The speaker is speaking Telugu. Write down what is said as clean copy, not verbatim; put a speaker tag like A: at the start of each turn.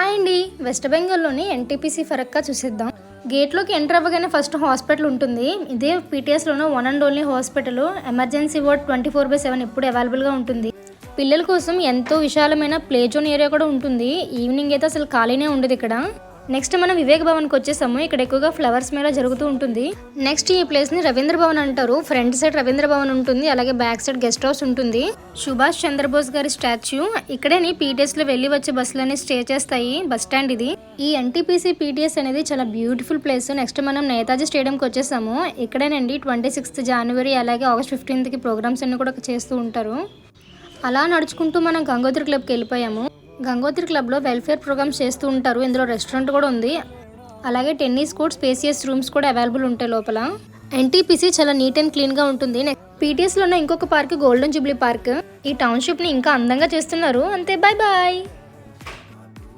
A: హాయ్ అండి. వెస్ట్ బెంగాల్లోని ఎన్టీపీసీ ఫరక్కా చూసేద్దాం. గేట్లోకి ఎంటర్ అవ్వగానే ఫస్ట్ హాస్పిటల్ ఉంటుంది. ఇదే పీటీఎస్లోనూ one and only hospital. Emergency ward 24/7 ఎప్పుడు అవైలబుల్గా ఉంటుంది. పిల్లల కోసం ఎంతో విశాలమైన ప్లే జోన్ ఏరియా కూడా ఉంటుంది. ఈవినింగ్ అయితే అసలు ఖాళీనే ఉండదు ఇక్కడ. నెక్స్ట్ మనం వివేక్ భవన్కి వచ్చేసాము. ఇక్కడ ఎక్కువగా ఫ్లవర్స్ మేళా జరుగుతూ ఉంటుంది. నెక్స్ట్ ఈ ప్లేస్ని రవీంద్ర భవన్ అంటారు. ఫ్రంట్ సైడ్ రవీంద్ర భవన్ ఉంటుంది, అలాగే బ్యాక్ సైడ్ గెస్ట్ హౌస్ ఉంటుంది. సుభాష్ చంద్రబోస్ గారి స్టాచ్యూ ఇక్కడేని పీటీఎస్లో వెళ్ళి వచ్చే బస్సులన్నీ స్టే చేస్తాయి. బస్ స్టాండ్ ఇది. ఈ ఎన్టీపీసీ పీటీఎస్ అనేది చాలా బ్యూటిఫుల్ ప్లేస్. నెక్స్ట్ మనం నేతాజీ స్టేడియంకి వచ్చేసాము. ఇక్కడేనండి 26th జనవరి అలాగే August 15th ప్రోగ్రామ్స్ అన్ని కూడా చేస్తూ ఉంటారు. అలా నడుచుకుంటూ మనం గంగోత్రి క్లబ్కి వెళ్ళిపోయాము. గంగోత్రి క్లబ్లో వెల్ఫేర్ ప్రోగ్రామ్స్ చేస్తూ ఉంటారు. ఇందులో రెస్టారెంట్ కూడా ఉంది, అలాగే టెన్నిస్ కోర్ట్, స్పేసియస్ రూమ్స్ కూడా అవైలబుల్ ఉంటాయి లోపల. ఎన్టీపీసీ చాలా నీట్ అండ్ క్లీన్గా ఉంటుంది. పీటీఎస్లో ఉన్న ఇంకొక పార్క్ గోల్డెన్ జూబ్లీ పార్క్. ఈ టౌన్షిప్ని ఇంకా అందంగా చేస్తున్నారు. అంతే, బాయ్ బాయ్.